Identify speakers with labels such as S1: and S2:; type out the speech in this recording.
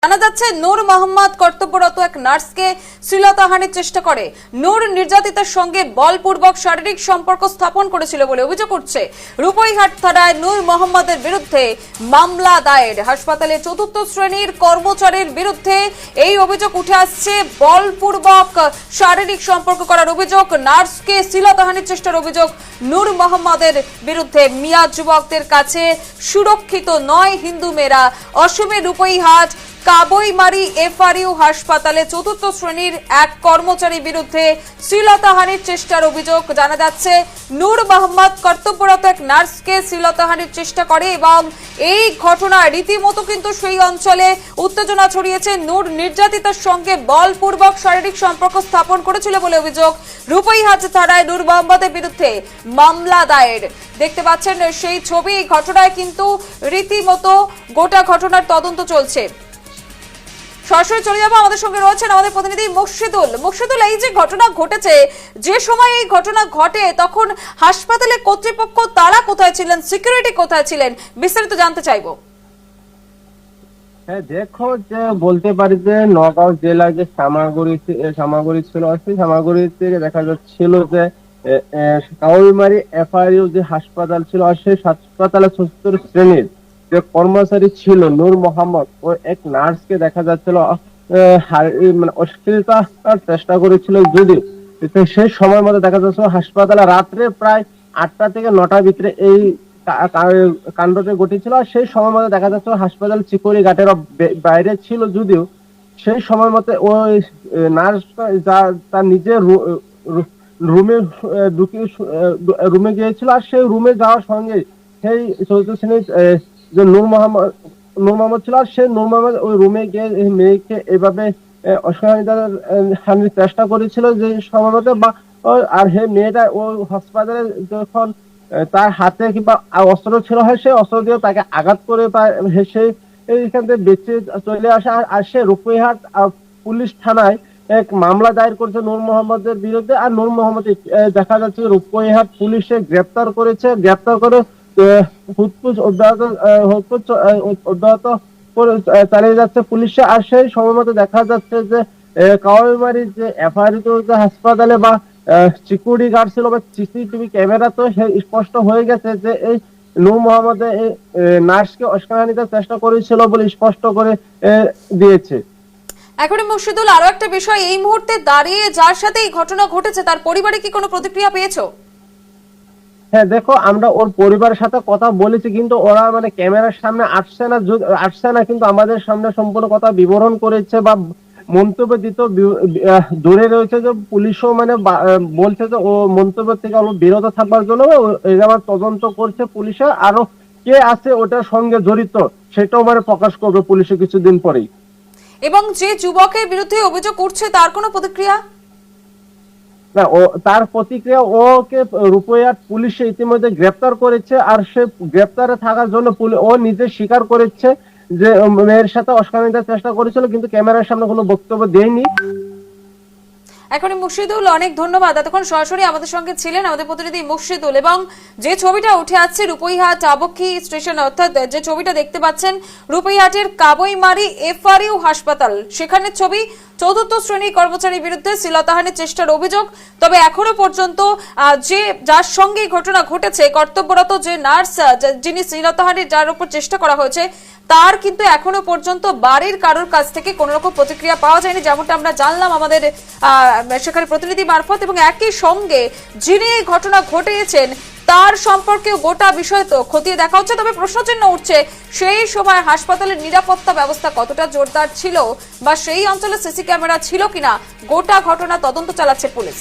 S1: জানা যাচ্ছে নূর মোহাম্মদ কর্তব্যরত এক নার্সকে শ্লীলতাহানির চেষ্টা করে। নূর নির্যাতিতার সঙ্গে বলপূর্বক শারীরিক সম্পর্ক স্থাপন করেছিল বলে অভিযোগ উঠছে। রূপইহাট থানায় নূর মোহাম্মদের বিরুদ্ধে মামলা দায়ের। হাসপাতালে চতুর্থ শ্রেণীর কর্মচারীর বিরুদ্ধে এই অভিযোগ উঠে আসছে। বলপূর্বক শারীরিক সম্পর্ক করার অভিযোগ, নার্সকে শ্লীলতাহানির চেষ্টার অভিযোগ নূর মোহাম্মদের বিরুদ্ধে। মিয়া যুবকদের কাছে সুরক্ষিত নয় হিন্দু মেয়েরা। অসমের রূপইহাট কাবইমারি এফআরইউ হাসপাতালে চতুর্থ শ্রেণীর এক কর্মচারীর বিরুদ্ধে শ্লীলতাহানির চেষ্টার অভিযোগ। জানা যাচ্ছে নূর মোহাম্মদ কর্তব্যরত এক নার্সকে শ্লীলতাহানির চেষ্টা করে এবং এই ঘটনায় রীতিমতো কিন্তু সেই অঞ্চলে উত্তেজনা ছড়িয়েছে। নূর নির্যাতিতার সঙ্গে বলপূর্বক শারীরিক সম্পর্ক স্থাপন করেছিল বলে অভিযোগ। রূপইহাট থানায় নূর মোহাম্মদের বিরুদ্ধে মামলা দায়ের। দেখতে পাচ্ছেন সেই ছবি। এই ঘটনায় কিন্তু রীতিমতো গোটা ঘটনার তদন্ত চলছে। সরাসরি চলে যাবো, আমাদের সঙ্গে রয়েছেন আমাদের প্রতিনিধি মুর্শিদুল। এই যে ঘটনা ঘটেছে, যে সময় এই ঘটনা ঘটে তখন হাসপাতালে কর্তৃপক্ষ তারা কোথায় ছিলেন, সিকিউরিটি কোথায় ছিলেন, বিস্তারিত জানতে চাইবো।
S2: হ্যাঁ দেখো, যে বলতে পারি যে নগাঁও জেলার যে সামাগুড়ি ছিল, সেই সামাগুড়ি থেকে দেখা যাচ্ছিল যে কাউলমারি এফআরইউ যে হাসপাতাল ছিল, আর সেই হাসপাতালে ৭৪ শ্রেণীর যে কর্মচারী ছিল নূর মোহাম্মদ ও এক নার্সকে দেখা যাচ্ছিল মানে অশ্লীলতার চেষ্টা করেছিল। যদি সেই সময় মধ্যে দেখা যাচ্ছিল হাসপাতালে রাত্রে প্রায় ৮টা থেকে ৯টার ভিতরে এই কাণ্ডটি ঘটেছিল। আর সেই সময় মধ্যে দেখা যাচ্ছিল হাসপাতাল চিকরি ঘাটের বাইরে ছিল। যদিও সেই সময় মতো ওই নার্স তার নিজের রুমে গিয়েছিল। আর সেই রুমে যাওয়ার সঙ্গে সেই চতুর্থ শ্রেণীর যে নূর মোহাম্মদ ছিল, আর সেই নূর মোহাম্মদ ওই রুমে গিয়ে মেয়েকে এভাবে অশ্লীলতাহানির চেষ্টা করেছিল যে সময় মতো। আর সেই মেয়েটা ওই হাসপাতালে যখন তার হাতে কিংবা অস্ত্র ছিল, হয় সেই অস্ত্র দিয়ে তাকে আঘাত করে সে এইখান থেকে বেঁচে চলে আসে। আর সে রূপইহাট পুলিশ থানায় এক মামলা দায়ের করেছে নূর মোহাম্মদের বিরুদ্ধে। আর নূর মোহাম্মদ দেখা যাচ্ছে রূপইহাট পুলিশে গ্রেপ্তার করেছে। গ্রেপ্তার করে হুতপুজ অব্যাহত করে চালিয়ে যাচ্ছে পুলিশে। আর সেই সময় মতো দেখা যাচ্ছে যে কাউলমারির যে এফআরইউ যে হাসপাতালে বা সিকিউরিটি গার্ড ছিল বা সিসিটিভি ক্যামেরা, তো স্পষ্ট হয়ে গেছে যে এই নূর মোহাম্মদ এই নার্সকে অশ্লীলতার চেষ্টা করেছিল বলে স্পষ্ট করে দিয়েছে।
S1: এখন মুর্শিদুল, আরো একটা বিষয়, এই মুহূর্তে দাঁড়িয়ে যার সাথে এই ঘটনা ঘটেছে তার পরিবারে কি কোনো প্রতিক্রিয়া পেয়েছো?
S2: হ্যাঁ দেখো, আমরা ওর পরিবারের সাথে কথা বলেছি, কিন্তু ওরা মানে ক্যামেরার সামনে আসছে না, কিন্তু আমাদের সামনে সম্পূর্ণ কথা বিবরণ করেছে বা মন্তব্য দিত দূরে রয়েছে। যে পুলিশও মানে বলছে যে ও মন্তব্য থেকে অল্প বিরত থাকবার জন্য আমার তদন্ত করছে পুলিশে। আরো কে আছে ওটার সঙ্গে জড়িত সেটাও মানে প্রকাশ করবে পুলিশে কিছুদিন পরেই।
S1: এবং যে যুবকের বিরুদ্ধে অভিযোগ উঠছে তার কোনো প্রতিক্রিয়া?
S2: না, তার প্রতিক্রিয়া, ওকে রূপইহাট পুলিশে ইতিমধ্যে গ্রেপ্তার করেছে। আর সে গ্রেপ্তারে থাকার জন্য ও নিজে স্বীকার করেছে যে মেয়ের সাথে অশ্লীলতার চেষ্টা করেছিল, কিন্তু ক্যামেরার সামনে কোনো বক্তব্য দেয়নি।
S1: এখনই মুর্শিদুল, অনেক ধন্যবাদ। এতক্ষণ সরাসরি আমাদের সঙ্গে ছিলেন আমাদের প্রতিনিধি মুর্শিদুল। এবং যে ছবিটা উঠে আসছে রূপইহাট আবক্ষী স্টেশন, অর্থাৎ যে ছবিটা দেখতে পাচ্ছেন রূপইহাটের কাবইমারি এফআরইউ হাসপাতাল, সেখানে ছবি। চতুর্থ শ্রেণী কর্মচারীর বিরুদ্ধে শ্লীলতাহানির চেষ্টার অভিযোগ। তবে এখনো পর্যন্ত যার সঙ্গে ঘটনা ঘটেছে, কর্তব্যরত যে নার্স যিনি শ্লীলতাহানির যার উপর চেষ্টা করা হয়েছে, তার কিন্তু এখনো পর্যন্ত বাড়ির কারোর কাছ থেকে কোন রকম প্রতিক্রিয়া পাওয়া যায়নি, যেমনটা আমরা জানলাম আমাদের সেখানে প্রতিনিধি মারফত। এবং একই সঙ্গে যিনি এই ঘটনা ঘটিয়েছেন তার সম্পর্কে গোটা বিষয় তো খতিয়ে দেখা হচ্ছে। তবে প্রশ্নচিহ্ন উঠছে সেই সময় হাসপাতালের নিরাপত্তা ব্যবস্থা কতটা জোরদার ছিল বা সেই অঞ্চলে সিসি ক্যামেরা ছিল কিনা, গোটা ঘটনা তদন্ত চালাচ্ছে পুলিশ।